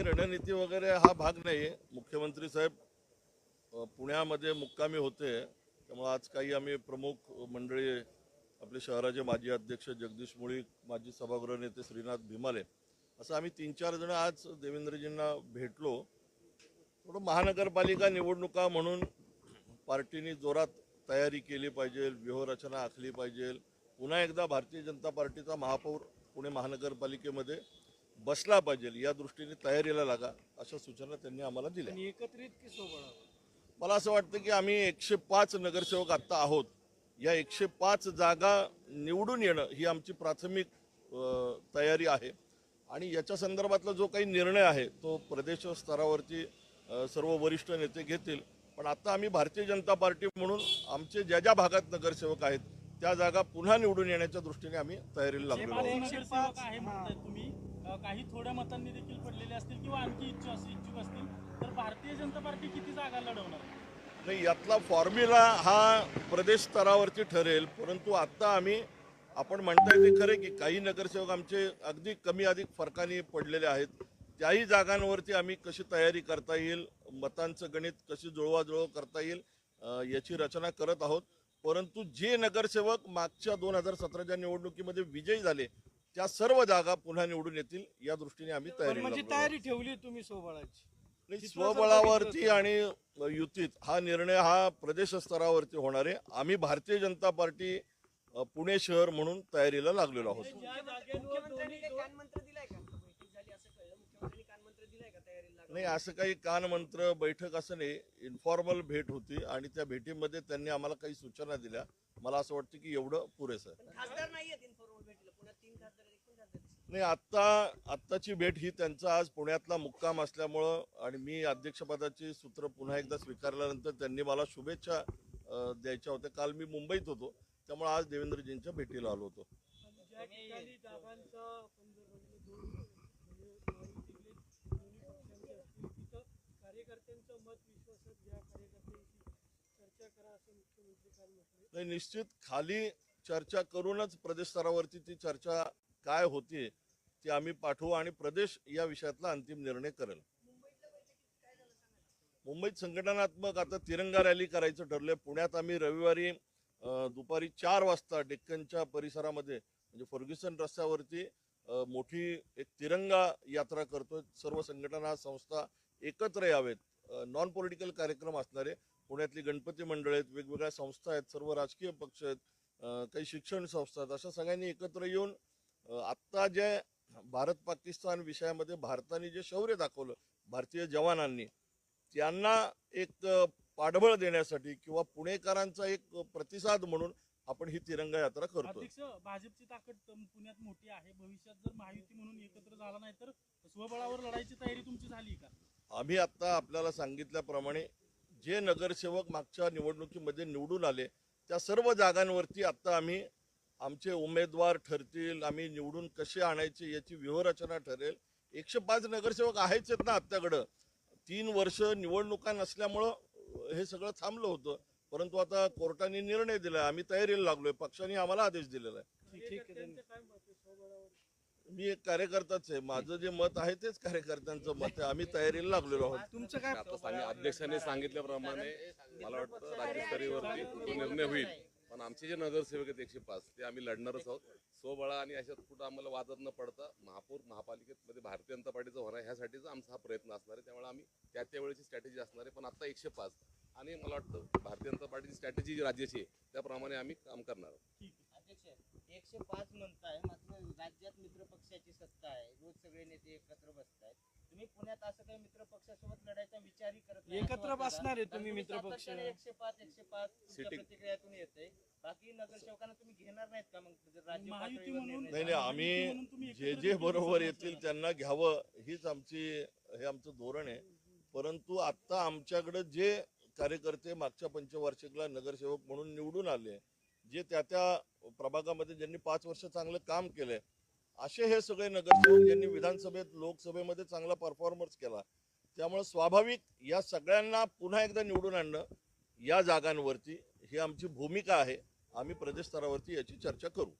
रणनीती वगैरे हा भाग नाही. मुख्यमंत्री साहेब पुण्यामध्ये मुक्कामी होते, त्यामुळे आज काही आम्ही प्रमुख मंडळी, आपले शहराचे माजी अध्यक्ष जगदीश मुळीक, माजी सभागृह नेते श्रीनाथ भीमाले, असं आम्ही 3-4 जण आज देवेंद्रजींना भेटलो. थोडं महानगरपालिका निवडणुका म्हणून पार्टीने जोरात तयारी केली पाहिजे, व्यूहरचना आखली पाहिजे. पुन्हा एकदा भारतीय जनता पार्टीचा महापौर पुणे महानगरपालिकेमध्ये बसला पाहिजे, या दृष्टीने तयारीला लागा, अशा सूचना त्यांनी आम्हाला दिल्या. एकत्रित की सोबत? मला असं वाटतं की आम्ही 105 नगरसेवक आत्ता आहोत. या 105 जागा निवडून येणं ही आमची प्राथमिक तयारी आहे. आणि याच्या संदर्भातला जो काही निर्णय आहे तो प्रदेश स्तरावरती सर्व वरिष्ठ नेते घेतील. पण आता आम्ही भारतीय जनता पार्टी म्हणून आमचे ज्या ज्या भागात नगरसेवक आहेत त्या जागा पुन्हा निवडून येण्याच्या दृष्टीने आम्ही तयारीला लागलो आहोत. नगरसेवक आहे म्हणताय तुम्ही, काही थोड्या मतांनी देखील पडलेले असतील किंवा आणखी इच्छुक असतील, तर भारतीय जनता पार्टी किती जागा लढवणार? नाही, यातला फॉर्म्युला हा प्रदेश स्तरावरती ठरेल. परंतु आता आपण म्हणताय ते खरे की काही नगरसेवक आमचे अगदी कमी अधिक फरकाने पडलेले आहेत. त्याही जागांवरती आम्ही कशी तयारी करता येईल, मतांचं गणित कशी जुळवाजुळव करता येईल याची रचना करत आहोत. परंतु जे नगरसेवक मागच्या 2017च्या निवडणुकीमध्ये विजयी झाले त्या सर्व जागा पुन्हा निवडून येतील या दृष्टीने आम्ही तयारी ठेवली तुम्ही सोबळाची? स्वबळावरती आणि युतीत हा निर्णय हा प्रदेश स्तरावरती होणार आहे. आम्ही भारतीय जनता पार्टी पुणे शहर म्हणून तयारीला लागलेलो आहोत. नाही, असं काही कानमंत्र बैठक असं नाही, इन्फॉर्मल भेट होती आणि त्या भेटीमध्ये त्यांनी आम्हाला काही सूचना दिल्या. मला असं वाटतं की एवढं पुरेसं आहे. नाही, आत्ताची भेट ही त्यांचा आज पुण्यातला मुक्काम असल्यामुळं आणि मी अध्यक्षपदाची सूत्र पुन्हा एकदा स्वीकारल्यानंतर त्यांनी मला शुभेच्छा द्यायच्या होत्या. काल मी मुंबईत होतो, त्यामुळे आज देवेंद्रजींच्या भेटीला आलो होतो. नाही, निश्चित खाली चर्चा करूनच प्रदेश स्तरावरती ती चर्चा काय होती ती आम्ही पाठवू आणि प्रदेश या विषयातला अंतिम निर्णय करेल. मुंबईत संघटनात्मक आता तिरंगा रॅली करायचं ठरलंय. पुण्यात आम्ही रविवारी दुपारी 4 वाजता डेक्कनच्या परिसरामध्ये म्हणजे फर्ग्युसन रस्त्यावरती मोठी एक तिरंगा यात्रा करतोय. सर्व संघटना संस्था एकत्र यावेत. नॉन पॉलिटिकल कार्यक्रम असणारे पुण्यातली गणपती मंडळ आहेत, वेगवेगळ्या संस्था आहेत, सर्व राजकीय पक्ष आहेत, काही शिक्षण संस्था आहेत, अशा सगळ्यांनी एकत्र येऊन आत्ता जे भारत पाकिस्तान विषयामध्ये भारताने जे शौर्य दाखवलं भारतीय जवानांनी, त्यांना एक पाठबळ देण्यासाठी किंवा पुणेकरांचा एक प्रतिसाद म्हणून आपण ही तिरंगा यात्रा करतो. भाजपची ताकद पुण्यात मोठी आहे. भविष्यात जर महायुती म्हणून एकत्र झाला नाही तर स्वबळावर लढायची तयारी तुमची झाली का? आम्ही आता आपल्याला सांगितल्याप्रमाणे जे नगरसेवक मागच्या निवडणुकीमध्ये निवडून आले त्या सर्व जागांवरती आता आमचे उमेदवार ठरतील, आम्ही निवडून कसे आणायचे याची व्यूहरचना ठरेल. 105 नगरसेवक आहेच आहेत ना आत्ताकडं. 3 वर्ष निवडणुका नसल्यामुळं हे सगळं थांबलं होतं. परंतु आता कोर्टाने निर्णय दिला, आम्ही तयारीला लागलोय, पक्षाने आम्हाला आदेश दिलेला आहे. मी एक कार्यकर्ताच आहे, माझं जे मत आहे तेच कार्यकर्त्यांचं मत आहे. आम्ही तयारीला लागलेलो आहोत. तुमचं काय? अध्यक्षांनी सांगितल्याप्रमाणे मला वाटतं राज्यस्तरीयवरती तो निर्णय होईल. पण आमचे जे नगरसेवक आहेत 105 ते आम्ही लढणारच आहोत. स्वबळा आणि अशात कुठं आम्हाला वादत न पडता महापालिकेमध्ये भारतीय जनता पार्टीचं होणार ह्यासाठीचा आमचा हा प्रयत्न असणार आहे. त्यामुळे आम्ही त्यावेळेची स्ट्रॅटेजी असणार आहे. पण आता 105 आणि मला वाटतं भारतीय जनता पार्टीची स्ट्रॅटेजी राज्याची आहे त्याप्रमाणे आम्ही काम करणार आहोत. अध्यक्ष 105 म्हणताय, मात्र राज्यात मित्र पक्षाची सत्ता आहे, रोज सगळे नेते एकत्र बसतायत. तुम्ही पुण्यात असं काही मित्र पक्षासोबत लढायचा विचारही करत नाही? एकत्र बसणार आहे तुम्ही मित्र पक्ष? 105 प्रतिक्रियातून येते, बाकी नगरसेवकांना तुम्ही घेणार नाहीत का? मग नाही, आम्ही जे बरोबर येतील त्यांना घ्यावं हीच हे आमचं धोरण आहे. परंतु आता आमच्याकडे जे कार्यकर्ते मागच्या पंचवार्षिकला नगरसेवक म्हणून निवडून आले, जे त्या प्रभागामध्ये ज्यांनी 5 वर्ष चांगलं काम केलंय, असे हे सगळे नगरसेवक ज्यांनी विधानसभेत लोकसभेमध्ये चांगला परफॉर्मन्स केला, त्यामुळे स्वाभाविक या सगळ्यांना पुन्हा एकदा निवडून आणणं या जागांवरती ही आमची भूमिका आहे. आम्ही प्रदेश स्तरावरती याची चर्चा करू.